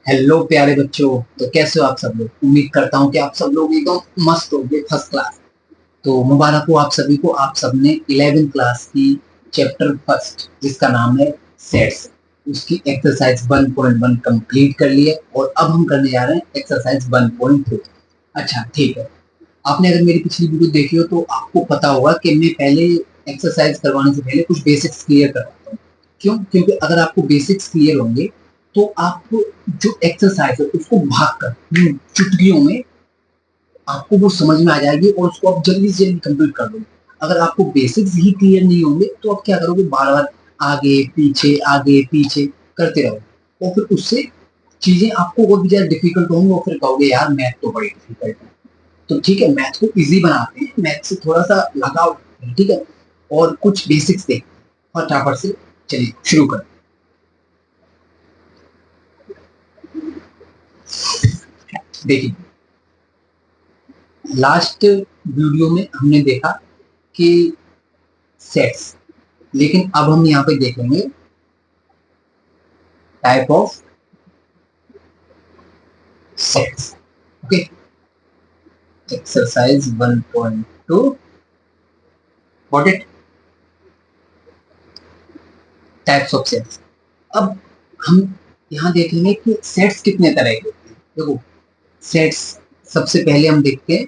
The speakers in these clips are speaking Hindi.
हेलो प्यारे बच्चों। तो कैसे हो आप सब लोग? उम्मीद करता हूँ कि आप सब लोग एकदम मस्त हो गए, फर्स्ट क्लास। तो मुबारक हो आप सभी को। आप सबने 11th क्लास की चैप्टर फर्स्ट, जिसका नाम है सेट्स, उसकी एक्सरसाइज 1.1 कंप्लीट कर ली है। और अब हम करने जा रहे हैं एक्सरसाइज 1.2। अच्छा ठीक है। आपने अगर मेरी पिछली वीडियो देखी हो तो आपको पता होगा कि मैं पहले एक्सरसाइज करवाने से पहले कुछ बेसिक्स क्लियर करवाता हूँ। क्यों? क्योंकि अगर आपको बेसिक्स क्लियर होंगे तो आप जो एक्सरसाइज है उसको भाग कर चुटकियों में आपको वो समझ में आ जाएगी और उसको आप जल्दी से जल्दी कंप्लीट कर दोगे। अगर आपको बेसिक्स ही क्लियर नहीं होंगे तो आप क्या करोगे? बार बार आगे पीछे करते रहोगे और फिर उससे चीजें आपको और भी ज्यादा डिफिकल्ट होंगी और फिर कहोगे यार मैथ तो बड़ी डिफिकल्ट है। तो ठीक है, मैथ को इजी बनाते हैं, मैथ से थोड़ा सा लगाव रखते हैं, ठीक है। और कुछ बेसिक्स देखते हैं फटाफट से। चलिए शुरू करें। देखिए, लास्ट वीडियो में हमने देखा कि सेट्स, लेकिन अब हम यहाँ पे देखेंगे type of sets. Okay, exercise 1.2, what it, types of sets. अब हम यहाँ देखेंगे कि सेट्स कितने तरह के होते हैं। देखो, सेट्स सबसे पहले हम देखते हैं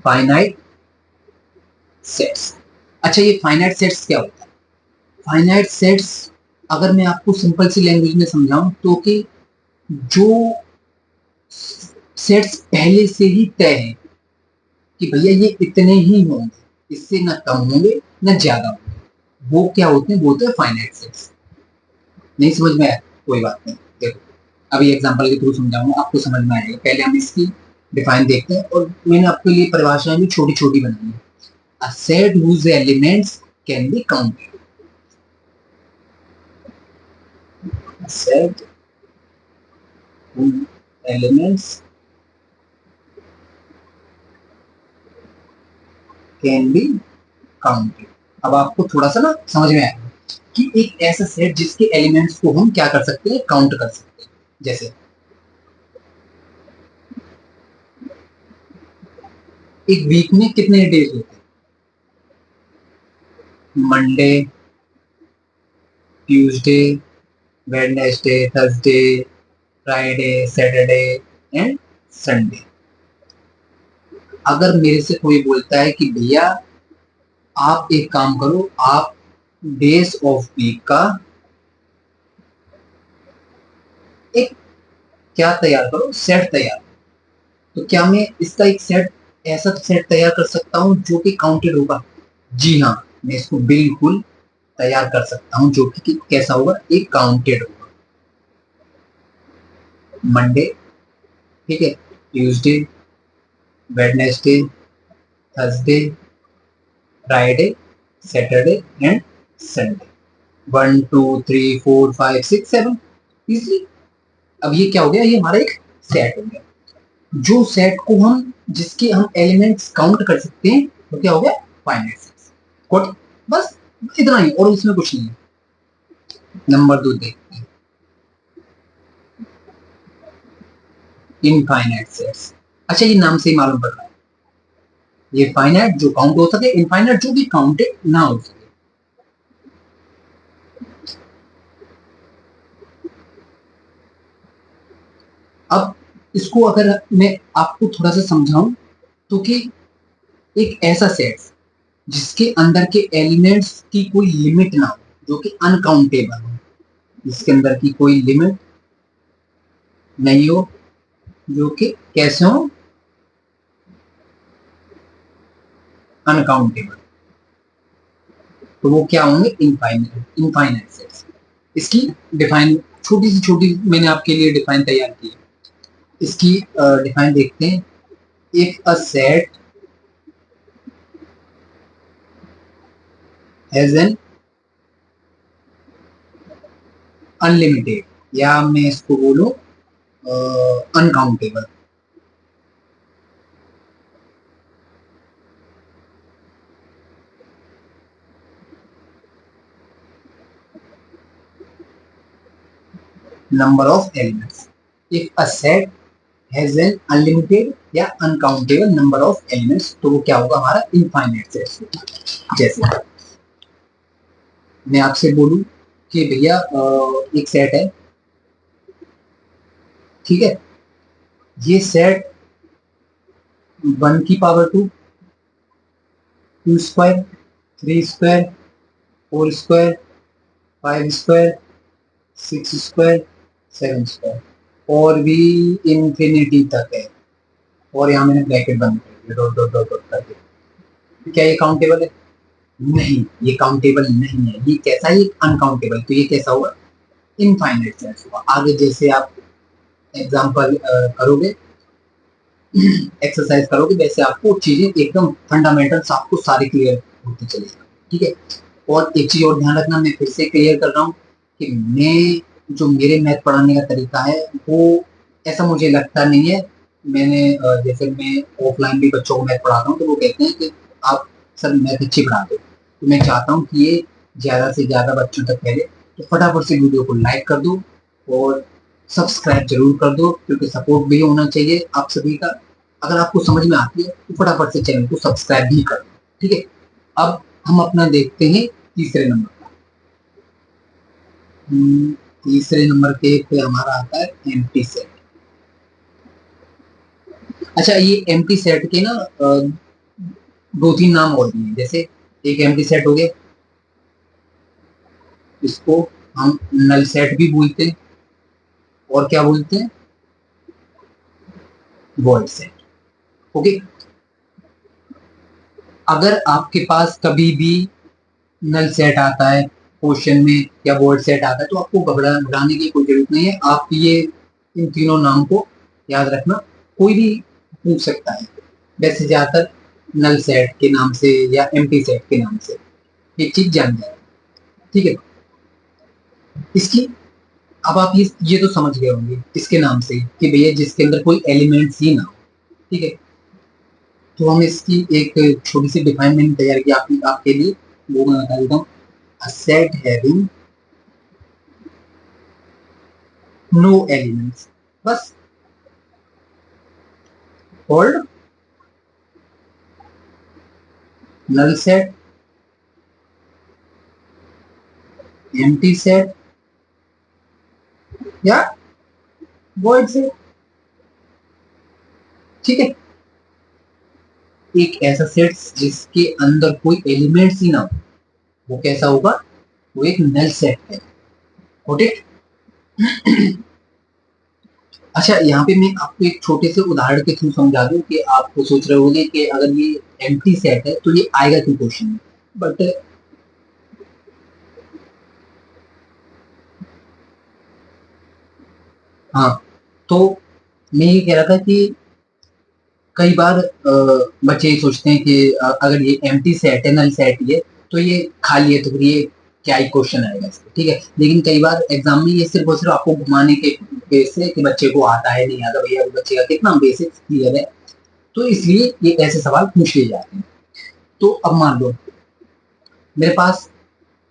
फाइनाइट सेट्स। अच्छा, ये फाइनाइट सेट्स क्या होता है? फाइनाइट सेट्स, अगर मैं आपको सिंपल सी लैंग्वेज में समझाऊं तो कि जो सेट्स पहले से ही तय है कि भैया ये इतने ही होंगे, इससे ना कम होंगे ना ज्यादा होंगे, वो क्या होते हैं? वो होते हैं फाइनाइट सेट्स। नहीं समझ में आया? कोई बात नहीं, देखो अभी एग्जांपल के थ्रू समझाऊंगा, आपको समझ में आएगा। पहले हम इसकी डिफाइन देखते हैं और मैंने आपके लिए परिभाषाएं भी छोटी छोटी बनाई है। A set whose elements can be counted. A set whose elements can be counted. अब आपको थोड़ा सा ना समझ में आएगा कि एक ऐसा सेट जिसके एलिमेंट्स को हम क्या कर सकते हैं? काउंट कर सकते हैं। जैसे एक वीक में कितने डेज होते हैं? Monday, Tuesday, Wednesday, Thursday, Friday, Saturday and Sunday. अगर मेरे से कोई बोलता है कि भैया आप एक काम करो, आप डेज ऑफ वीक का एक क्या तैयार करो, सेट तैयार करो, तो क्या मैं इसका एक सेट, ऐसा सेट तैयार कर सकता हूँ जो कि काउंटेड होगा? जी हाँ, मैं इसको बिल्कुल तैयार कर सकता हूँ जो कि कैसा होगा? एक काउंटेड होगा। मंडे, ठीक है, Tuesday, Wednesday, Thursday, Friday, Saturday and Sunday. 1 2 3 4 5 6 7 easily. अब ये क्या हो गया? ये हमारा एक सेट हो गया। जो सेट को हम, जिसके हम एलिमेंट्स काउंट कर सकते हैं, तो क्या हो गया? Finite sets. गुड। बस इतना ही, और इसमें कुछ नहीं है। नंबर 2 देखते हैं, इनफाइनाइट सेट्स। अच्छा, ये नाम से ही मालूम पड़ रहा है, ये फाइनाइट जो काउंट हो सके, इनफाइनाइट जो भी काउंटेड ना हो सके। अब इसको अगर मैं आपको थोड़ा सा समझाऊं तो कि एक ऐसा सेट जिसके अंदर के एलिमेंट्स की कोई लिमिट ना हो, जो कि अनकाउंटेबल हो, जिसके अंदर की कोई लिमिट नहीं हो, जो कि कैसे हो? अनकाउंटेबल। तो वो क्या होंगे? Infinite, infinite sets. इसकी डिफाइन छोटी सी छोटी मैंने आपके लिए डिफाइन तैयार की है। इसकी डिफाइन देखते हैं। If a set has an unlimited, या मैं इसको बोलूं uncountable. number of elements. If a set has an unlimited या uncountable number of elements, तो वो क्या होगा, हमारा infinite set. जैसे मैं आपसे बोलूं कि भैया एक सेट है, ठीक है, ये सेट 1 की power 2, 2 square, 3 square, 4 square, 5 square, 6 square, 7 square और भी इंफिनिटी तक है। और यहाँ मैंने ब्रैकेट बंद कर दिया, डॉट डॉट डॉट डॉट करके। क्या ये काउंटेबल है? नहीं, ये काउंटेबल नहीं है। ये कैसा है? अनकाउंटेबल। तो ये कैसा हुआ? इनफाइनाइट सेंस हुआ। आगे जैसे आप एग्जांपल करोगे, एक्सरसाइज करोगे, वैसे आपको चीजें एकदम फंडामेंटल्स आपको सारी क्लियर होती चलेगी, ठीक है। और एक चीज और ध्यान रखना, मैं फिर से क्लियर कर रहा हूँ कि मैं जो मेरे मैथ पढ़ाने का तरीका है वो ऐसा मुझे लगता नहीं है। मैंने जैसे मैं ऑफलाइन भी बच्चों को मैथ पढ़ाता हूँ तो वो कहते हैं कि आप सर मैथ अच्छी पढ़ाते हो, तो मैं चाहता हूँ कि ये ज्यादा से ज्यादा बच्चों तक फैले। तो फटाफट से वीडियो को लाइक कर दो और सब्सक्राइब जरूर कर दो, क्योंकि सपोर्ट भी होना चाहिए आप सभी का। अगर आपको समझ में आती है तो फटाफट से चैनल को सब्सक्राइब भी कर दो, ठीक है। अब हम अपना देखते हैं तीसरे नंबर का। तीसरे नंबर के पे हमारा आता है एम्प्टी सेट। अच्छा, ये एम्प्टी सेट के ना दो तीन नाम और भी हैं। जैसे एक एम्प्टी सेट हो गया, इसको हम नल सेट भी बोलते हैं, और क्या बोलते हैं, वॉइड सेट। ओके, अगर आपके पास कभी भी नल सेट आता है क्वेश्चन में या वॉइड सेट आता है तो आपको घबराने की कोई जरूरत नहीं है। आप ये इन तीनों नाम को याद रखना, कोई भी पूछ सकता है। वैसे ज्यादातर नल सेट के नाम से या एम्प्टी सेट के नाम से ये चीज जान जाए, ठीक है। इसकी अब आप ये तो समझ गए होंगे इसके नाम से कि भैया जिसके अंदर कोई एलिमेंट्स ही ना हो, ठीक है। तो हम इसकी एक छोटी सी डिफाइन मैंने तैयार की आपके लिए, वो मैं बता देता हूँ। A set having no elements, बस, called null set, empty set या void set, ठीक है। एक ऐसा सेट जिसके अंदर कोई एलिमेंट्स ही ना हो, वो कैसा होगा? वो एक नल सेट है। Got it? अच्छा, यहाँ पे मैं आपको एक छोटे से उदाहरण के थ्रू समझा दूं कि आपको सोच रहे होंगे कि अगर ये एम्प्टी सेट है तो ये आएगा क्यों क्वेश्चन में। बट हाँ, तो मैं ये कह रहा था कि कई बार बच्चे ये सोचते हैं कि अगर ये एम्प्टी सेट है, नल सेट ही है, तो ये खाली है, तो फिर ये क्या ही क्वेश्चन आएगा इसका, ठीक है। लेकिन कई बार एग्जाम में ये सिर्फ और सिर्फ आपको घुमाने के बेस से कि बच्चे को आता है नहीं आता, भैया बच्चे का कितना बेसिक क्लियर है, तो इसलिए ये ऐसे सवाल पूछ लिए जाते हैं। तो अब मान लो मेरे पास,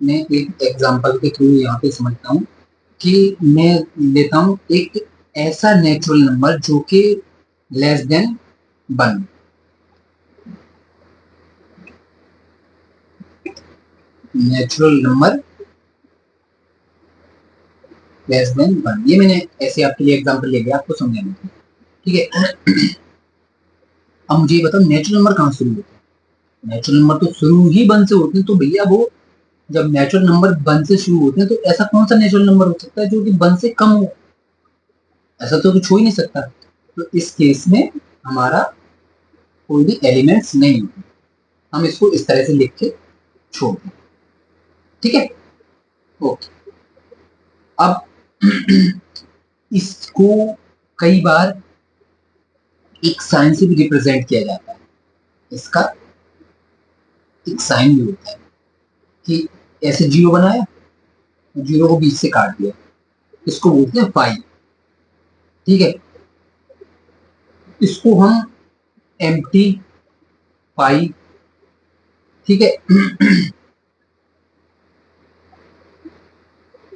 मैं एक एग्जाम्पल के थ्रू यहाँ पे समझता हूँ कि मैं लेता हूँ एक ऐसा नेचुरल नंबर जो कि less than 1, natural number less than 1। ये मैंने ऐसे आपके लिए एग्जांपल ले लिया आपको समझाने के लिए, ठीक है। अब मुझे ये बताओ नेचुरल नंबर कहाँ शुरू होते हैं? नेचुरल नंबर तो शुरू ही 1 से होते हैं। तो भैया वो जब नेचुरल नंबर 1 से शुरू होते हैं तो ऐसा कौन सा नेचुरल नंबर हो सकता है जो कि 1 से कम हो? ऐसा तो कुछ हो ही नहीं सकता। तो इस केस में हमारा कोई भी एलिमेंट्स नहीं होते, हम इसको इस तरह से लिख के छोड़ दें, ठीक है। ओके, अब इसको कई बार एक साइन से भी रिप्रेजेंट किया जाता है। इसका एक साइन भी होता है कि ऐसे जीरो बनाया, जीरो को बीच से काट दिया, इसको बोलते हैं पाई, ठीक है। इसको हम एम्प्टी पाई, ठीक है।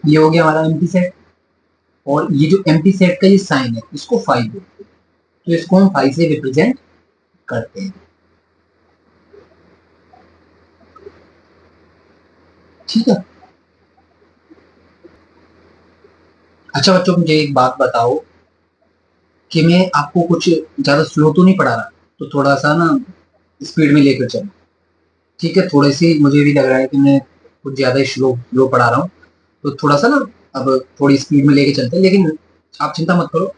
ये हो गया हमारा एम्प्टी सेट। और ये जो एम्प्टी सेट का ये साइन है इसको 5 बोलते हैं, तो इसको हम 5 से रिप्रेजेंट करते हैं। ठीक है। अच्छा बच्चों, मुझे एक बात बताओ कि मैं आपको कुछ ज्यादा स्लो तो नहीं पढ़ा रहा, तो थोड़ा सा ना स्पीड में लेकर चलो। ठीक है, थोड़ी सी मुझे भी लग रहा है कि मैं कुछ ज्यादा ही स्लो स्लो पढ़ा रहा हूँ, तो थोड़ा सा ना अब थोड़ी स्पीड में लेके चलते हैं, लेकिन आप चिंता मत करो,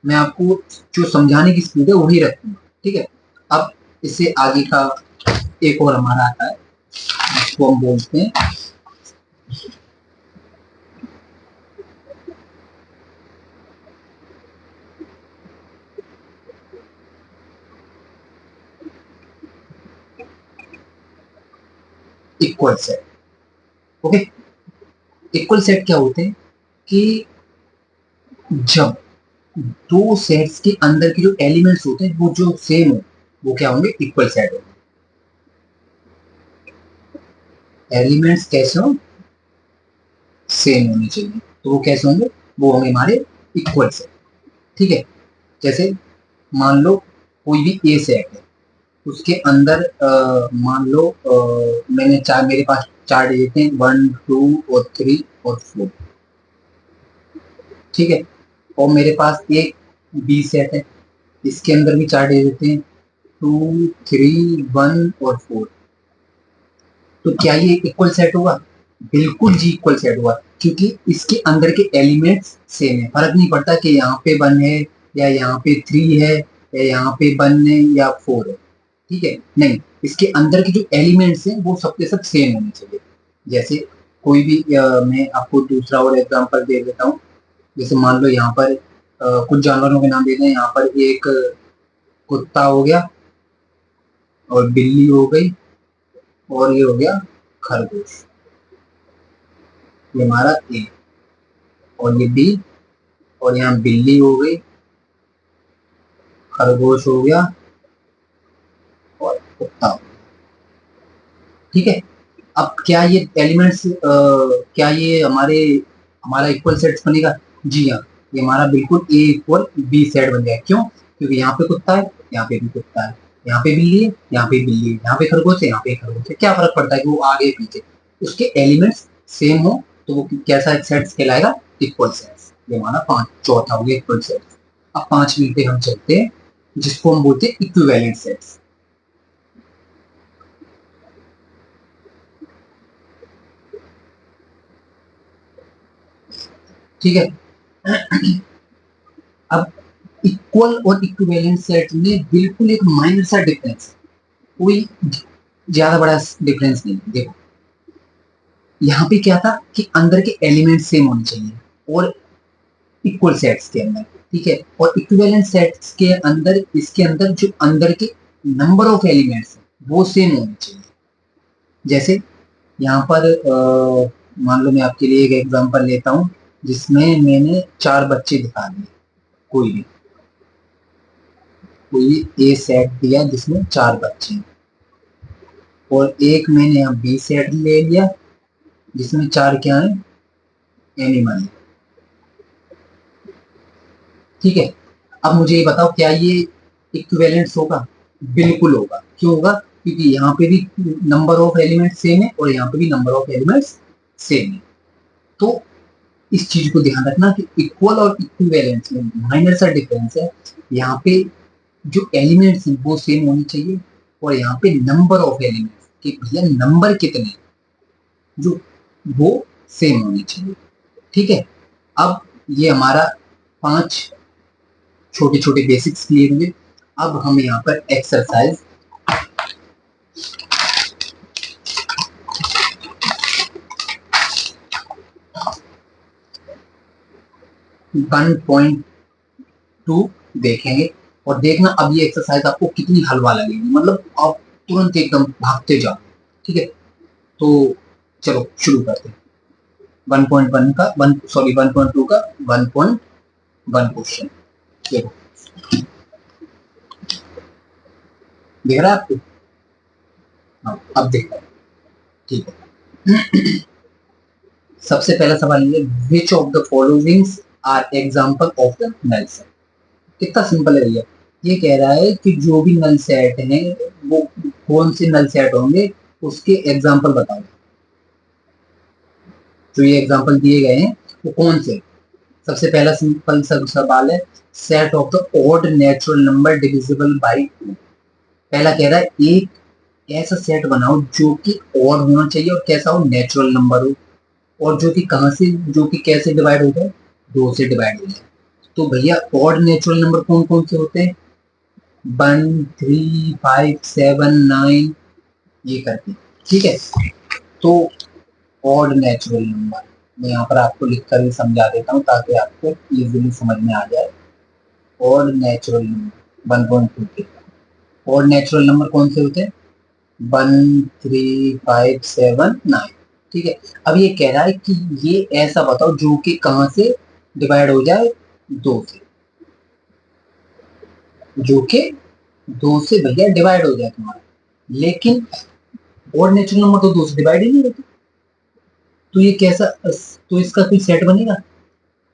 मैं आपको जो समझाने की स्पीड है वही रखूंगा। ठीक है। अब इससे आगे का एक और हमारा आता है, जिसको हम बोलते हैं equal set. Okay. Equal set क्या होते हैं कि जब दो सेट्स के अंदर के जो एलिमेंट्स होते हैं वो जो सेम हो, वो क्या होंगे, इक्वल सेट होंगे। एलिमेंट्स कैसे हो, सेम होने चाहिए, तो वो कैसे होंगे, वो होंगे हमारे इक्वल सेट। ठीक है। जैसे मान लो कोई भी ए सेट है, उसके अंदर मान लो मैंने चार, मेरे पास चार डिजिट हैं, 1 2 और 3 और 4। ठीक है। और मेरे पास एक बी सेट है, इसके अंदर भी चार डिजिट हैं, 2 3 1 और 4। तो क्या ये इक्वल सेट होगा? बिल्कुल जी इक्वल सेट हुआ, क्योंकि इसके अंदर के एलिमेंट्स सेम है। फर्क नहीं पड़ता कि यहाँ पे 1 है या यहाँ पे 3 है या यहाँ पे 1 है या 4 है। ठीक है, नहीं, इसके अंदर के जो एलिमेंट्स हैं वो सबके सब सेम होने चाहिए। जैसे कोई भी मैं आपको दूसरा और एग्जांपल दे देता हूँ। जैसे मान लो यहाँ पर कुछ जानवरों के नाम दे दें, यहाँ पर एक कुत्ता हो गया, और बिल्ली हो गई, और ये हो गया खरगोश। ये हमारा ए, और ये बी, और यहाँ बिल्ली हो गई, खरगोश हो गया, और कुत्ता हो गया। ठीक है। अब क्या ये एलिमेंट्स, क्या ये हमारा इक्वल सेट बनेगा? जी हाँ, ये हमारा बिल्कुल ए इक्वल बी सेट बन जाएगा। क्यों? क्योंकि यहाँ पे कुत्ता है, यहाँ पे भी कुत्ता है, यहाँ पे बिल्ली है, यहाँ पे बिल्ली है, यहाँ पे खरगोश है, यहाँ पे खरगोश है। क्या फर्क पड़ता है कि वो आगे पीछे, उसके एलिमेंट्स सेम हो तो वो कैसा एक सेट कहलाएगा? Equal set. ये हमारा चौथा हो गया इक्वल सेट। अब 5 मिनट पे हम चलते हैं, जिसको हम बोलते हैं इक्विवेलेंट सेट्स। ठीक है। अब इक्वल और इक्विवेलेंट सेट में बिल्कुल एक माइनर सा डिफरेंस, कोई ज्यादा बड़ा डिफरेंस नहीं है। देखो, यहाँ पे क्या था कि अंदर के एलिमेंट सेम होने चाहिए और इक्वल सेट्स के अंदर। ठीक है। और इक्विवेलेंट सेट्स के अंदर, इसके अंदर जो अंदर के नंबर ऑफ एलिमेंट्स वो सेम होने चाहिए। जैसे यहाँ पर मान लो मैं आपके लिए एक एग्जांपल लेता हूँ, जिसमें मैंने 4 बच्चे दिखा दिए। कोई भी कोई ए सेट दिया जिसमें 4 बच्चे हैं, और एक मैंने यहाँ बी सेट ले लिया जिसमें 4 क्या है, एनिमल है। ठीक है। अब मुझे ये बताओ, क्या ये इक्विवेलेंट्स होगा? बिल्कुल होगा। क्यों होगा? क्योंकि यहाँ पे भी नंबर ऑफ एलिमेंट्स सेम है और यहाँ पे भी नंबर ऑफ एलिमेंट्स सेम है। तो इस चीज को ध्यान रखना कि इक्वल और इक्विवेलेंस में माइनर सा डिफरेंस है। यहाँ पे जो एलिमेंट्स हैं वो सेम होनी चाहिए, और यहाँ पे नंबर ऑफ एलिमेंट्स कि भैया नंबर कितने, जो वो सेम होनी चाहिए। ठीक है। अब ये हमारा 5 छोटे छोटे बेसिक्स क्लियर हुए। अब हम यहाँ पर एक्सरसाइज 1.2 देखेंगे, और देखना अब ये एक्सरसाइज आपको कितनी हलवा लगेगी, मतलब आप तुरंत एकदम भागते जाओ। ठीक है। तो चलो शुरू करते हैं। 1.1 का 1.2 का 1.1 क्वेश्चन। देखो, देख रहा है आपको? हाँ, अब देख रहा है। ठीक है। सबसे पहला सवाल ये, which of the followings are example of the null set. कितना सिंपल है भैया। ये कह रहा है कि जो भी नल सेट है वो कौन से नल सेट होंगे, उसके एग्जाम्पल बताओ। जो ये एग्जाम्पल दिए गए हैं वो कौन से। सबसे पहला सिंपल सा सवाल है, set of the odd natural number divisible by 2। पहला कह रहा है एक ऐसा सेट बनाओ जो कि ऑड होना चाहिए और कैसा हो, नेचुरल नंबर हो, और जो कि कहां से, जो कि कैसे डिवाइड हो जाए, 2 से डिवाइड हो जाए। तो भैया ऑड नेचुरल नंबर कौन कौन से होते हैं, 1 3 5 7 9, ये करके। ठीक है, तो ऑड नेचुरल नंबर मैं यहाँ पर आपको लिखकर भी समझा देता हूँ ताकि आपको इजीली समझ में आ जाए। ऑड नेचुरल नंबर 1.2 के ऑड नेचुरल नंबर कौन से होते हैं, 1 3 5 7 9। ठीक है, अब ये कह रहा है कि ये ऐसा बताओ जो कि कहां से डिवाइड हो जाए, 2 से, जो कि 2 से भैया डिवाइड हो जाए तुम्हारा। लेकिन ऑड नेचुरल नंबर तो 2 से डिवाइड ही नहीं होते, तो ये कैसा, तो इसका कोई सेट बनेगा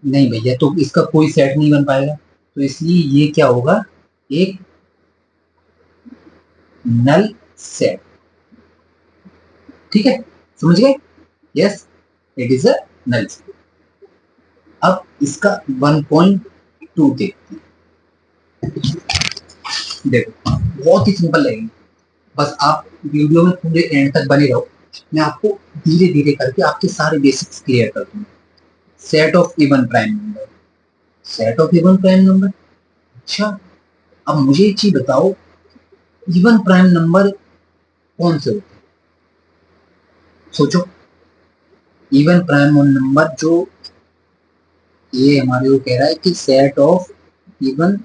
नहीं भैया, तो इसका कोई सेट नहीं बन पाएगा। तो इसलिए ये क्या होगा, एक नल सेट। ठीक है, समझ गए, yes, it is a null set. अब इसका 1.2 देखते हैं। देखो बहुत ही सिंपल लगेगा, बस आप वीडियो में पूरे एंड तक बने रहो, मैं आपको धीरे धीरे करके आपके सारे बेसिक्स क्लियर कर दूंगा। Set of even prime number, set of even prime number. अच्छा, अब मुझे एक चीज बताओ, इवन प्राइम नंबर कौन से होते हैं, सोचो। इवन प्राइम नंबर जो, ये हमारे को कह रहा है कि set of even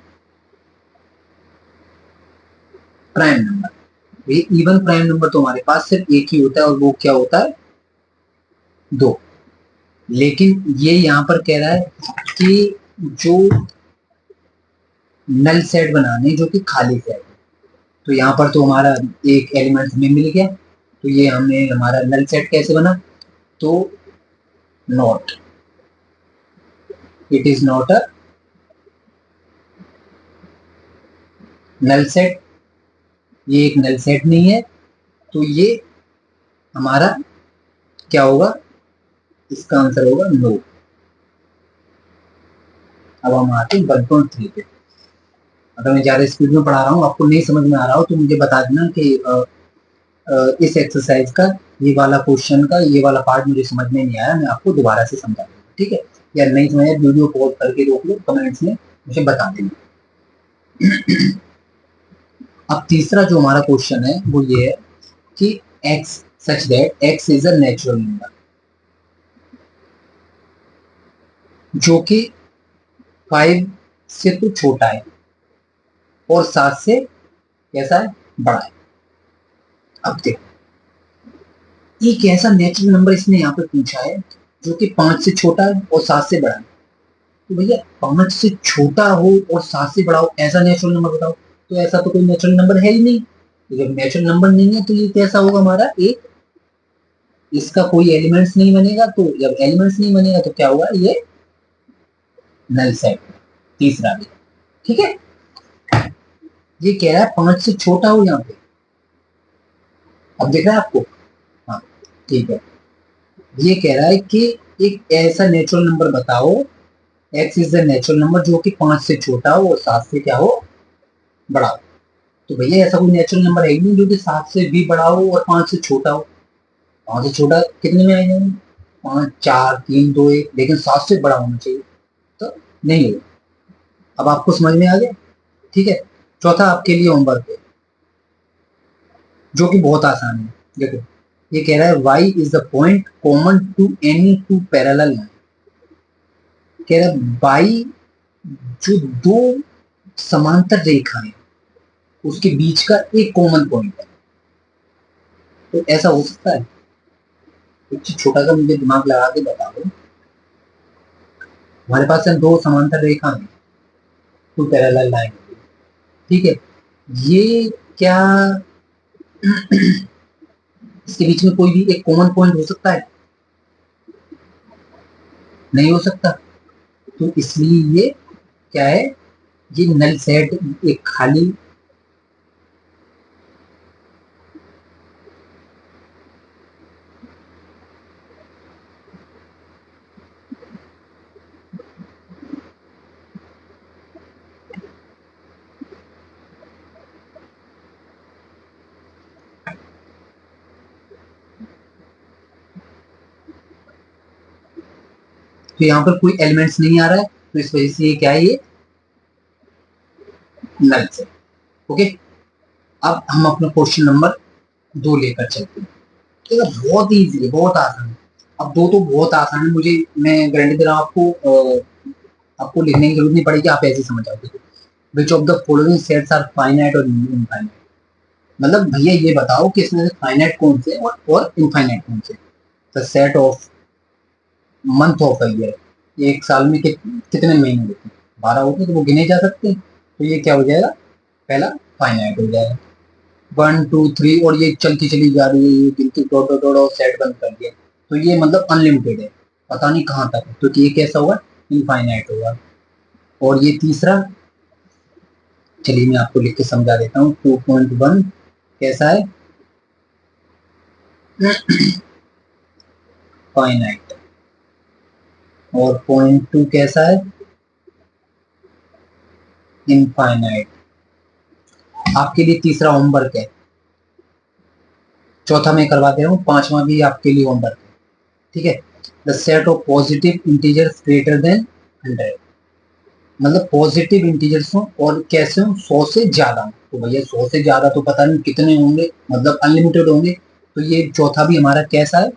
prime number, ये इवन प्राइम नंबर तो हमारे पास सिर्फ एक ही होता है और वो क्या होता है, 2। लेकिन ये यहाँ पर कह रहा है कि जो नल सेट बनाने जो कि खाली सेट, तो यहाँ पर तो हमारा एक एलिमेंट हमें मिल गया, तो ये हमें हमारा नल सेट कैसे बना, तो not, it is not a null set, ये एक नल सेट नहीं है, तो ये हमारा क्या होगा, इसका आंसर होगा नो। अब हम आते हैं 1.3 पे। अगर मैं ज्यादा स्पीड में पढ़ा रहा हूँ, आपको नहीं समझ में आ रहा हो, तो मुझे बता देना कि इस एक्सरसाइज का ये वाला क्वेश्चन का ये वाला पार्ट मुझे समझ में नहीं आया, मैं आपको दोबारा से समझा दूंगा। ठीक है, या नहीं समझ आया वीडियो पॉज करके रोक लो, कमेंट्स में मुझे बता देना। अब तीसरा जो हमारा क्वेश्चन है वो ये है कि x such that x is a natural number जो कि 5 से तो छोटा है और 7 से कैसा है, बड़ा है। अब देखो, एक ऐसा नेचुरल नंबर इसने यहाँ पे पूछा है जो कि 5 से छोटा है और 7 से बड़ा है। तो भैया 5 से छोटा हो और 7 से बड़ा हो ऐसा नेचुरल नंबर बताओ, तो ऐसा तो कोई नेचुरल नंबर है ही नहीं। तो जब नेचुरल नंबर नहीं है तो ये कैसा होगा हमारा, एक, इसका कोई एलिमेंट्स नहीं बनेगा, तो जब एलिमेंट्स नहीं बनेगा तो क्या होगा, ये नल सेट। तीसरा भी, ठीक है, ये कह रहा है 5 से छोटा हो यहाँ पे, अब दिख रहा है आपको, हाँ ठीक है। ये कह रहा है कि एक ऐसा नेचुरल नंबर बताओ, x is the natural number जो कि 5 से छोटा हो और 7 से क्या हो, बड़ा हो। तो भैया ऐसा कोई नेचुरल नंबर है ही नहीं जो कि 7 से भी बड़ा हो और 5 से छोटा हो। 5 से छोटा कितने में आएगा, 5 4 3 2 1, लेकिन 7 से बड़ा होना चाहिए, तो नहीं होगा। अब आपको समझ में आ गया, ठीक है। चौथा आपके लिए होमवर्क है जो कि बहुत आसान है। देखो, ये कह रहा है y is the point common to any two parallel line. कह रहा है y जो दो समांतर रेखाएं उसके बीच का एक कॉमन पॉइंट है, तो ऐसा हो सकता है। एक चीज छोटा सा मुझे दिमाग लगा के बताओ, हमारे पास है दो समांतर रेखा है, टू पैरेलल लाइन, ठीक है, ये क्या इसके बीच में कोई भी एक कॉमन पॉइंट हो सकता है, नहीं हो सकता। तो इसलिए ये क्या है, ये नल सेट एक खाली तो यहाँ पर कोई एलिमेंट्स नहीं आ रहा है, तो इस वजह से ये क्या है, ये नल सेट। ओके, अब हम अपना क्वेश्चन नंबर 2 लेकर चलते हैं। ठीक है, बहुत इजी है, बहुत आसान है। अब दो तो बहुत आसान है, मुझे मैं गारंटी दे रहा हूँ आपको, आपको लिखने की जरूरत नहीं पड़ेगी, आप ऐसे ही समझ जाओगे। Which of the following sets are finite और इनफाइनाइट। मतलब भैया ये बताओ कि इसमें से फाइनाइट कौन से और इनफाइनाइट कौन से। The set of month of a year, एक साल में कितने महीने होते हैं, 12 होते हैं, तो वो गिने जा सकते हैं। तो ये क्या हो जाएगा, पहला फाइनाइट हो जाएगा। 1 2 3 और ये चलती चली जा रही है, ये गिनती डॉट डॉट डॉट और सेट बंद कर दिया, तो ये मतलब अनलिमिटेड है, पता नहीं कहाँ तक है, तो ये कैसा होगा, इनफाइनाइट होगा। और ये तीसरा, चलिए मैं आपको लिख के समझा देता हूँ। 2.1 कैसा है, फाइनाइट। और 0.2 कैसा है, इनफाइनाइट। आपके लिए तीसरा होमवर्क है, चौथा मैं करवा दे रहा हूँ, पांचवा भी आपके लिए होमवर्क है। ठीक है, the set of positive integers greater than 100। मतलब पॉजिटिव इंटीजर्स हो और कैसे हो, 100 से ज्यादा। तो भैया 100 से ज्यादा तो पता नहीं कितने होंगे, मतलब अनलिमिटेड होंगे। तो ये चौथा भी हमारा कैसा है,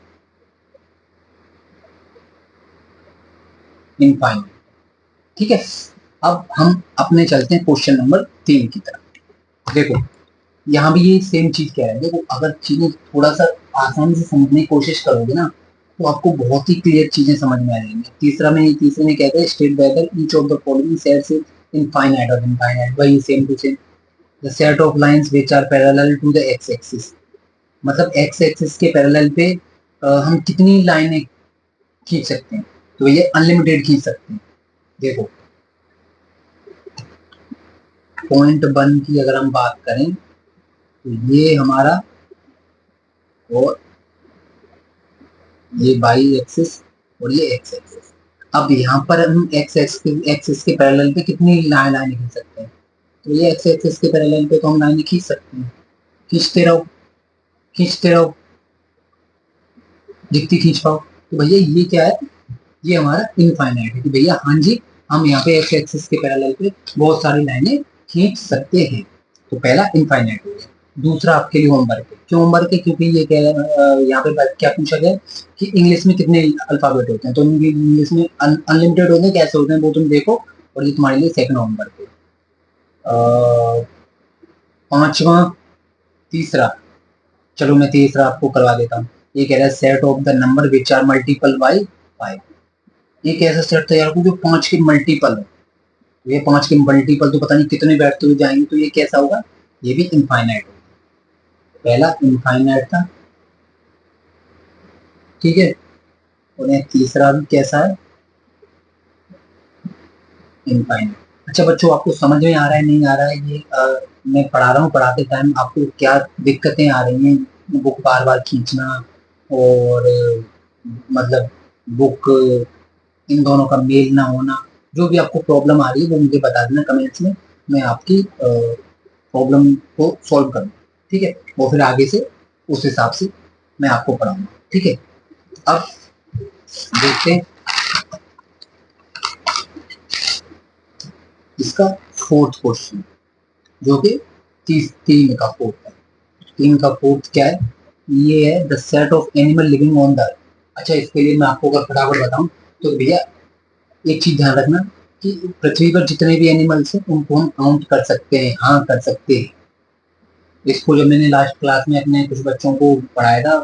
इनफाइनाइट। ठीक है, अब हम अपने चलते हैं क्वेश्चन नंबर 3 की तरफ। देखो यहाँ भी ये सेम चीज कह रहा है। देखो अगर चीजें थोड़ा सा आसानी से समझने की कोशिश करोगे ना, तो आपको बहुत ही क्लियर चीजें समझ में आ जाएंगी। तीसरे में कहते हैं state whether each of the following sets is infinite और इनफाइनाइट, वही same to same. The set of lines which are parallel to the x axis. मतलब एक्स एक्सिस के पैरेलल पे हम कितनी लाइनें खींच सकते हैं, तो ये अनलिमिटेड खींच सकते हैं। देखो पॉइंट 1 की अगर हम बात करें, तो ये हमारा, और ये वाई एक्सिस और ये एक्स एक्सिस। अब यहाँ पर हम एक्सिस के पैरेलल पे कितनी लाइन खींच सकते हैं, तो ये एक्स एक्सिस के पैरेलल पे तो हम लाइन खींच सकते हैं। खींचते रहो, खींचते रहो, जितनी खींच पाओ। तो भैया ये क्या है, ये हमारा इनफाइनाइट है कि भैया हाँ जी, हम यहाँ पे एक्स एक्सिस के पैरेलल पे बहुत सारी लाइनें खींच सकते हैं। तो पहला इनफाइनाइट हो गया। दूसरा आपके लिए होमवर्क है। क्यों होमवर्क है, क्योंकि ये क्या यहाँ पे क्या पूछा गया कि इंग्लिश में कितने अल्फाबेट होते हैं, तो इंग्लिश में अनलिमिटेड होते हैं, कैसे होते हैं वो तुम देखो। और ये तुम्हारे लिए सेकंड होमवर्क है। पांचवा, तीसरा, चलो मैं तीसरा आपको करवा देता हूँ। ये कह रहा है set of the number which are multiple by 5। ये कैसा सेट तैयार करूँ जो 5 के मल्टीपल हो। ये 5 के मल्टीपल तो पता नहीं कितने बैठते हुए जाएंगे, तो ये कैसा होगा, ये भी इनफाइनाइट होगा। पहला इनफाइनाइट था, ठीक है। और ये तीसरा भी कैसा है, इनफाइनाइट। अच्छा बच्चों, आपको समझ में आ रहा है नहीं आ रहा है ये, मैं पढ़ा रहा हूँ, पढ़ाते टाइम आपको क्या दिक्कतें आ रही हैं, बुक बार बार खींचना और मतलब बुक, इन दोनों का मेल ना होना, जो भी आपको प्रॉब्लम आ रही है वो मुझे बता देना कमेंट्स में। मैं आपकी प्रॉब्लम को सॉल्व करूँ, ठीक है। और फिर आगे से उस हिसाब से मैं आपको पढ़ाऊंगा, ठीक है। अब देखते हैं इसका फोर्थ क्वेश्चन, जो कि 3 का फोर्थ है। 3 का फोर्थ क्या है, ये है the set of animal living on the. अच्छा इसके लिए मैं आपको अगर फटाफट बताऊं, तो भैया एक चीज ध्यान रखना कि पृथ्वी पर जितने भी एनिमल्स हैं उनको हम काउंट कर सकते हैं, हाँ कर सकते हैं। इसको जब मैंने लास्ट क्लास में अपने कुछ बच्चों को पढ़ाया था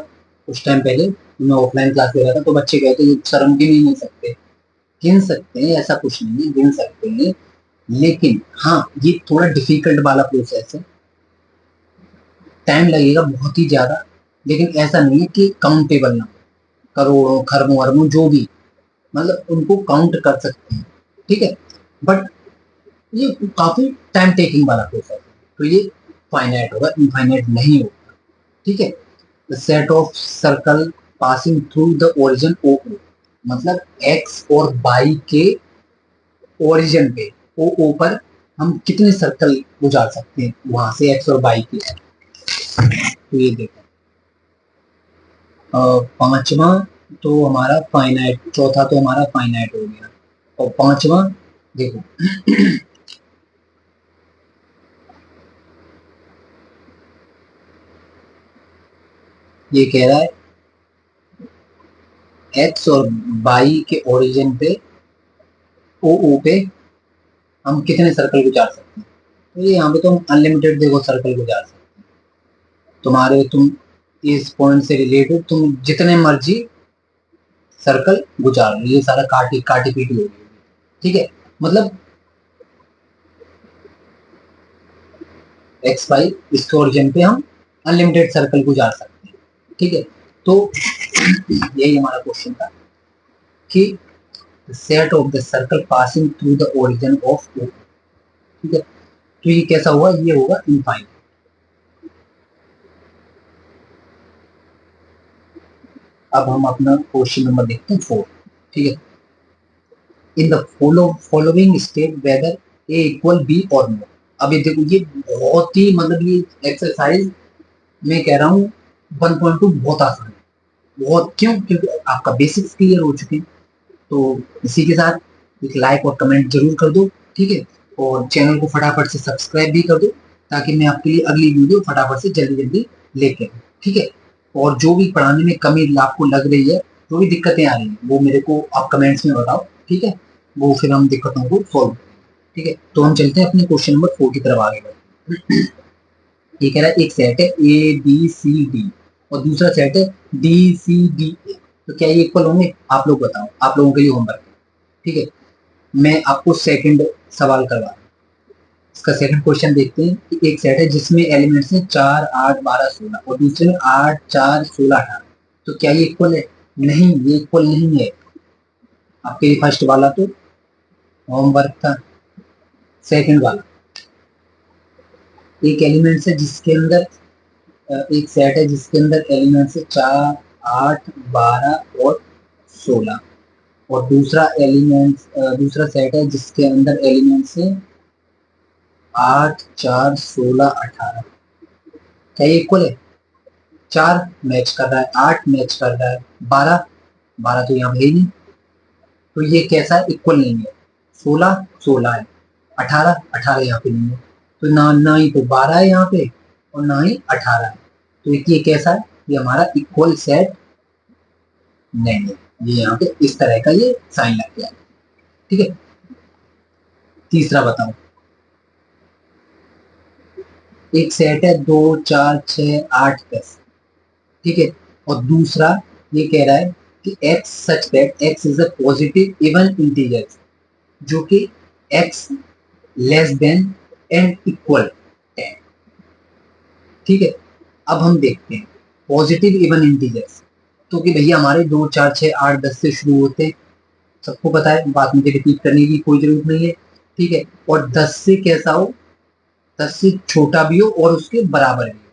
कुछ टाइम पहले, मैं ऑफलाइन क्लास ले रहा था, तो बच्चे कहते हैं सर हम गिन ही नहीं सकते। गिन सकते हैं, ऐसा कुछ नहीं है, गिन सकते हैं, लेकिन हाँ ये थोड़ा डिफिकल्ट वाला प्रोसेस है, टाइम लगेगा बहुत ही ज्यादा। लेकिन ऐसा नहीं है कि काउंटेबल ना हो, करोड़ों खरबों अरबों जो भी, मतलब उनको काउंट कर सकते हैं। ठीक है। बट ये काफी टाइम टेकिंग वाला प्रोसेस है, तो ये फाइनाइट होगा, इनफाइनाइट नहीं होगा। ठीक है। The set of circle passing through the origin O O, मतलब एक्स और वाई के ओरिजिन पे ओ ओ पर हम कितने सर्कल गुजार सकते हैं वहां से एक्स और वाई के। तो ये देखो, पांचवा तो हमारा फाइनाइट, चौथा तो हमारा फाइनाइट हो गया, और पांचवा देखो ये कह रहा है एक्स और वाई के ओरिजिन पे ओ ओ पे हम कितने सर्कल गुजार सकते हैं। तो ये यहाँ पे तो हम अनलिमिटेड देखो सर्कल गुजार सकते हैं। तुम इस पॉइंट से रिलेटेड तुम जितने मर्जी सर्कल गुजार लो, ये सारा काटी काटी पीटी हो गई। ठीक है। मतलब एक्स वाई इसके ओरिजिन पे हम अनलिमिटेड सर्कल गुजार सकते हैं। ठीक है। तो यही हमारा क्वेश्चन था कि set of the circle passing through the origin of O. ठीक है। तो ये कैसा हुआ, ये होगा इनफाइनाइट। अब हम अपना क्वेश्चन नंबर देखते हैं 4। ठीक है। In the following state whether A equal B और नो। अब ये देखो, ये बहुत ही मतलब ये एक्सरसाइज मैं कह रहा हूँ 1.2 बहुत आसान है। बहुत क्यों, क्योंकि आपका बेसिक्स क्लियर हो चुके हैं। तो इसी के साथ एक लाइक और कमेंट जरूर कर दो। ठीक है। और चैनल को फटाफट से सब्सक्राइब भी कर दो, ताकि मैं आपके लिए अगली वीडियो फटाफट से जल्दी जल्दी लेके आऊँ। ठीक है। और जो भी पढ़ाने में कमी आपको लग रही है, जो भी दिक्कतें आ रही हैं, वो मेरे को आप कमेंट्स में बताओ। ठीक है। वो फिर हम दिक्कतों को सॉल्व। ठीक है। तो हम चलते हैं अपने क्वेश्चन नंबर 4 की तरफ आगे बढ़ते हैं। ये कह रहा है एक सेट है ए बी सी डी, और दूसरा सेट है डी सी डी ए। तो क्या ये इक्वल होंगे, आप लोग बताओ, आप लोगों के लिए होमवर्क है। ठीक है। मैं आपको सेकंड सवाल करवा रहा हूँ। इसका सेकंड क्वेश्चन देखते हैं कि एक सेट है जिसमें एलिमेंट्स हैं 4 8 12 16, और दूसरे में 8 4 16 18। तो क्या ये इक्वल है? नहीं, ये इक्वल नहीं है। आपके लिए फर्स्ट वाला तो होमवर्क था। सेकंड वाला, एक एलिमेंट्स है जिसके अंदर एक सेट है जिसके अंदर एलिमेंट्स है 4 8 12 और 16, और दूसरा सेट है जिसके अंदर एलिमेंट्स है 8 4 16 18। क्या ये इक्वल है? 4 मैच कर रहा है, 8 मैच कर रहा है, 12 12 तो यहाँ पे ही नहीं। तो ये कैसा है? इक्वल नहीं है। 16 16 है, 18 18 यहाँ पे नहीं है। तो ना ना ही तो 12 है यहाँ पे, और ना ही 18 है। तो ये कैसा है? ये हमारा इक्वल सेट नहीं है। ये यहाँ पे इस तरह का ये साइन लग गया है। ठीक है। तीसरा बताओ, एक सेट है 2 4 6 8 10। ठीक है। और दूसरा ये कह रहा है कि x such that x is a positive even integer, जो कि x less than and equal 10। ठीक है। अब हम देखते हैं पॉजिटिव इवन इंटीजर्स। तो कि भैया हमारे 2 4 6 8 10 से शुरू होते हैं, सबको पता है, बात मुझे रिपीट करने की कोई जरूरत नहीं है। ठीक है। और 10 से कैसा हो, 10 से छोटा भी हो और उसके बराबर भी हो।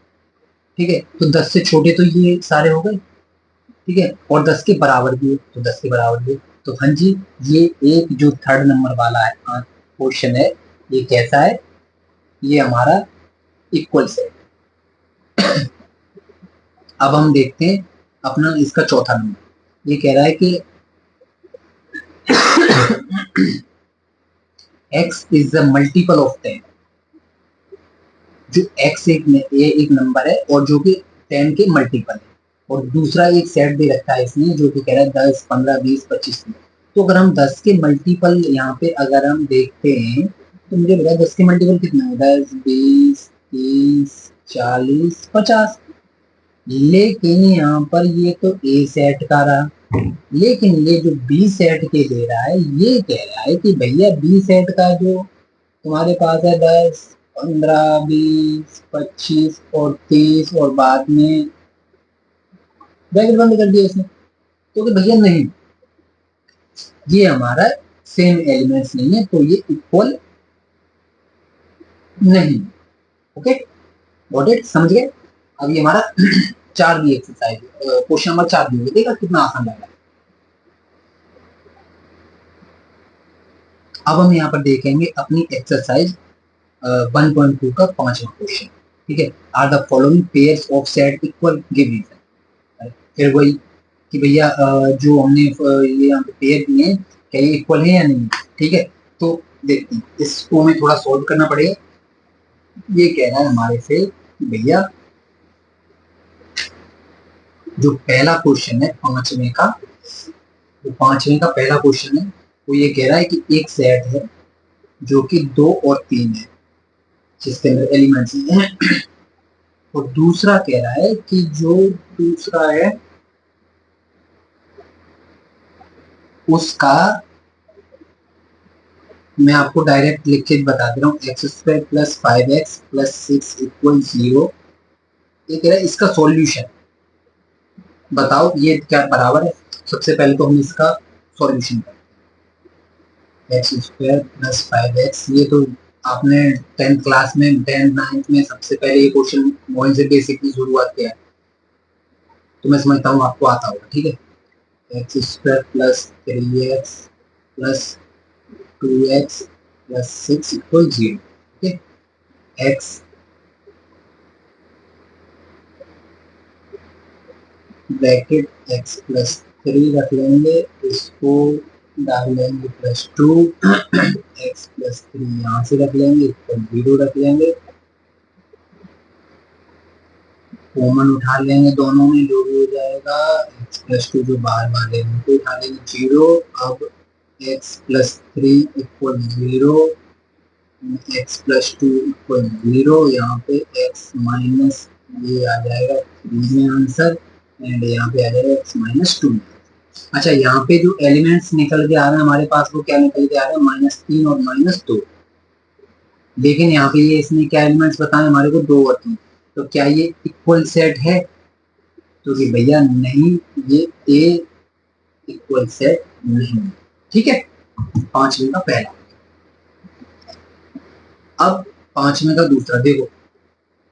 ठीक है। तो 10 से छोटे तो ये सारे हो गए। ठीक है। और 10 के बराबर भी हो तो 10 के बराबर भी हो। तो हाँ जी, ये एक जो थर्ड नंबर वाला है क्वेश्चन है, ये कैसा है? ये हमारा इक्वल से। अब हम देखते हैं अपना इसका चौथा नंबर। ये कह रहा है कि x is the multiple of 10। जो x एक नंबर है और जो कि 10 के मल्टीपल है, और दूसरा एक सेट दे रखा है इसमें जो कि कह रहा है 10 15 20 25। तो अगर हम 10 के मल्टीपल यहाँ पे अगर हम देखते हैं, तो मुझे बताया 10 के मल्टीपल कितना है? 10 20 30 40 50। लेकिन यहाँ पर ये तो ए सेट का रहा, लेकिन ये जो बी सेट के दे रहा है, ये कह रहा है कि भैया बी सेट का जो तुम्हारे पास है 10 15 20 25 और 30, और बाद में ब्रैकेट बंद कर दिया इसने। तो कि भैया नहीं, ये हमारा सेम एलिमेंट्स नहीं है तो ये इक्वल नहीं। ओके, गॉट इट, समझ गए। अब ये हमारा 4 बी एक्सरसाइज, क्वेश्चन नंबर 4 भी देखा कितना आसान लगा। अब हम यहाँ पर देखेंगे अपनी एक्सरसाइज 1.2 का 5वां क्वेश्चन। ठीक है, are the following pairs of set equal, give reason. फिर वही कि भैया जो हमने ये यहाँ पे पेयर दिए हैं क्या ये इक्वल है या नहीं। ठीक है, तो देखते हैं, इसको हमें थोड़ा सॉल्व करना पड़ेगा। ये कह रहा है हमारे से कि भैया जो पहला क्वेश्चन है 5वें का, जो 5वें का पहला क्वेश्चन है वो ये कह रहा है कि एक सेट है जो कि 2 और 3 है जिसके अंदर एलिमेंट्स हैं, और दूसरा कह रहा है कि जो दूसरा है उसका, मैं आपको डायरेक्ट लिख के बता दे रहा हूँ, x² + 5x + 6 = 0। ये कह रहा है इसका सॉल्यूशन बताओ ये क्या बराबर है। सबसे पहले तो हम इसका सॉल्यूशन करें, x² + 5x, ये तो आपने 10th क्लास में 10th 9th में सबसे पहले ये क्वेश्चन वहीं से बेसिकली शुरुआत किया है, तो मैं समझता हूँ आपको आता होगा। ठीक है, x² + 3x + 2x + 6 = 0। ठीक है, x ब्रैकेट x + 3 रख लेंगे, इसको डाल लेंगे +2 x + 3 यहाँ से रख लेंगे, इसको 0 रख लेंगे, कॉमन उठा लेंगे दोनों में जो भी हो जाएगा, x + 2 जो बाहर बाहर लेंगे तो उठा लेंगे 0। अब x + 3 = 0, x + 2 = 0, यहाँ पे x माइनस ये आ जाएगा 3 में आंसर, एंड यहाँ पे आ जाएगा x - 2। अच्छा, यहाँ पे जो एलिमेंट्स निकल के आ रहे हैं हमारे पास वो क्या निकल के आ रहे हैं, -3 और -2। लेकिन यहाँ पे ये इसने क्या एलिमेंट्स बताए हमारे को, 2 और 3। तो क्या ये इक्वल सेट है, तो कि भैया नहीं, ये ए इक्वल सेट नहीं। ठीक है, 5वें का पहला। अब 5वें का दूसरा देखो,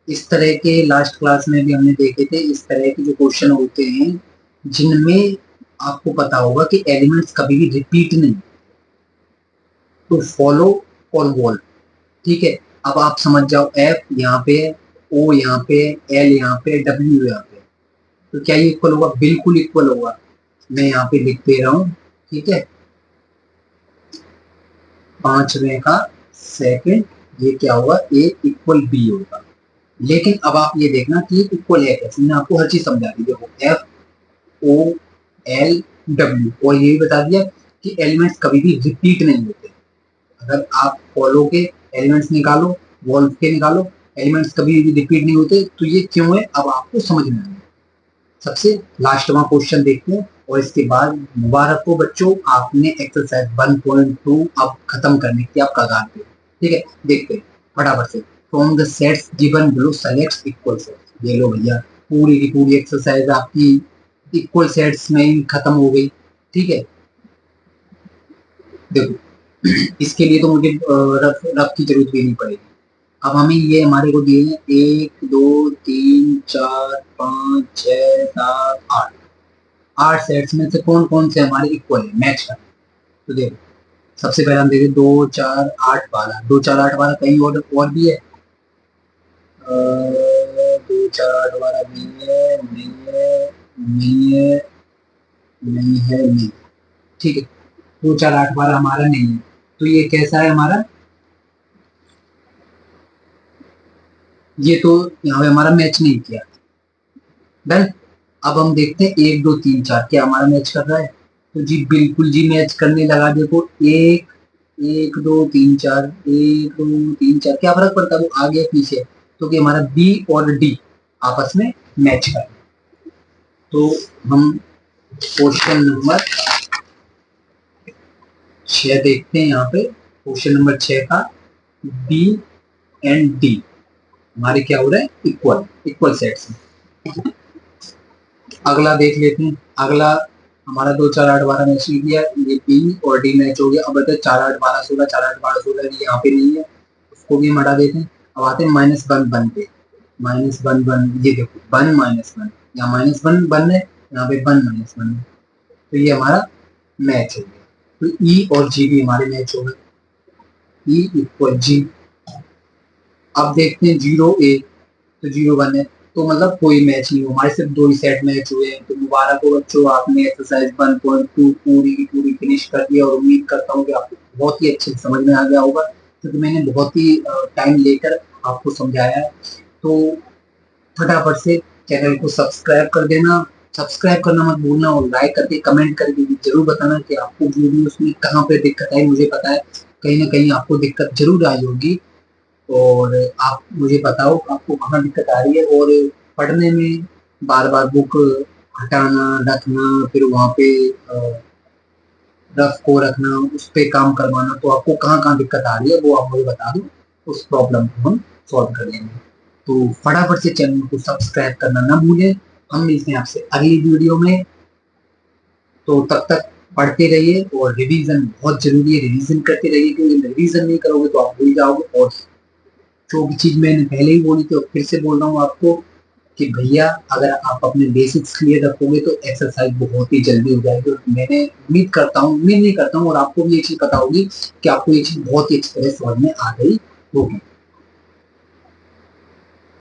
इस तरह के लास्ट क्लास में भी हमने देखे थे, इस तरह के जो क्वेश्चन होते हैं जिनमें आपको पता होगा कि एलिमेंट्स कभी भी रिपीट नहीं, तो फॉलो और वॉल्व। ठीक है, अब आप समझ जाओ, एफ यहाँ पे, ओ यहाँ पे, एल यहाँ पे, डब्ल्यू यहाँ पे, तो क्या ये इक्वल होगा, बिल्कुल इक्वल होगा। मैं यहाँ पे लिख दे रहा हूँ। ठीक है, 5वें का सेकंड, ये क्या होगा, ए इक्वल बी होगा। लेकिन अब आप ये देखना कि ये इक्वल है कैसे, मैंने आपको हर चीज समझा दी। देखो एफ ओ एल डब्ल्यू, और ये भी बता दिया कि एलिमेंट्स कभी भी रिपीट नहीं होते। अगर आप फॉलो के एलिमेंट्स निकालो, वॉल्व के निकालो, एलिमेंट्स कभी भी रिपीट नहीं होते, तो ये क्यों है अब आपको समझ में आएगा। सबसे लास्टवां क्वेश्चन देखते हैं और इसके बाद मुबारक हो बच्चों, आपने एक्सरसाइज 1.2 अब खत्म करने की आप कगार पे। ठीक है, देखते हैं फटाफट से। From the sets given below select equal sets. ये लो भैया, पूरी की पूरी एक्सरसाइज आपकी इक्वल सेट्स में ही खत्म हो गई। ठीक है, देखो इसके लिए तो मुझे रफ रफ की जरूरत भी नहीं पड़ेगी। अब हमें ये हमारे को दिए हैं 1 2 3 4 5 6 7 8, 8 सेट्स में से कौन कौन से हमारे इक्वल है, मैच कर। तो देखो सबसे पहले हम देखते 2 4 8 वाला, 2 4 8 वाला कहीं और भी है, 2 4 8 वाला नहीं है, नहीं है, नहीं है, नहीं है, नहीं। ठीक है, 2 4 8 वाला हमारा नहीं है, तो ये कैसा है हमारा, ये तो यहाँ पे हमारा मैच नहीं किया। डन। अब हम देखते हैं 1 2 3 4 क्या हमारा मैच कर रहा है, तो जी बिल्कुल जी मैच करने लगा। देखो 1 1 2 3 4, 1 2 3 4, क्या फर्क पड़ता है वो आगे पीछे, तो कि हमारा बी और डी आपस में मैच कर। तो हम क्वेश्चन नंबर 6 देखते हैं। यहाँ पे क्वेश्चन नंबर 6 का बी एंड डी हमारे क्या हो रहा है, इक्वल, इक्वल सेट्स में। अगला देख लेते हैं। अगला हमारा 2 4 8 12 मैच लिख दिया, ये बी और डी मैच हो गया। अब बताए 4 8 12 16, 4 8 12 16 यहाँ पे नहीं है, उसको भी हम हटा देते हैं। अब आते हैं -1 1 पे, -1 1, ये देखो 1 -1, यहाँ -1 1 है, यहाँ पे 1 -1 है, तो ये हमारा मैच हो गया। तो ई और जी भी हमारे मैच हो गए, ई इक्वल जी। अब देखते हैं 0 ए, तो 0 1 है, तो मतलब कोई मैच नहीं हुआ, हमारे सिर्फ 2 ही सेट मैच हुए हैं। तो मुबारक हो बच्चों, आपने एक्सरसाइज 1.2 पूरी की पूरी फिनिश कर दिया, और उम्मीद करता हूँ कि आपको बहुत ही अच्छे से समझ में आ गया होगा, क्योंकि मैंने बहुत ही टाइम लेकर आपको समझाया है। तो फटाफट से चैनल को सब्सक्राइब कर देना, सब्सक्राइब करना मत भूलना, और लाइक करके कमेंट करके भी जरूर बताना कि आपको वीडियोस में कहाँ पे दिक्कत आई। मुझे पता है कहीं ना कहीं आपको दिक्कत जरूर आई होगी, और आप मुझे बताओ आपको कहाँ दिक्कत आ रही है। और पढ़ने में बार बार बुक हटाना रखना, फिर वहाँ पे रफ को रखना, उस पे काम करवाना, तो आपको कहाँ कहाँ दिक्कत आ रही है वो आप मुझे बता दो, उस प्रॉब्लम को हम सॉल्व कर लेंगे। तो फटाफट से चैनल को सब्सक्राइब करना ना भूलें। हम मिलते हैं आपसे अगली वीडियो में, तो तब तक पढ़ते रहिए, और रिवीजन बहुत जरूरी है, रिवीजन करते रहिए, क्योंकि रिवीजन नहीं करोगे तो आप भूल जाओगे। और जो भी चीज मैंने पहले ही बोली थी और फिर से बोल रहा हूँ आपको, कि भैया अगर आप अपने बेसिक्स क्लियर रखोगे तो एक्सरसाइज बहुत ही जल्दी हो जाएगी। और मैंने उम्मीद नहीं करता हूँ, और आपको भी ये चीज पता होगी कि आपको ये चीज बहुत ही अच्छी तरह समझ में आ गई होगी।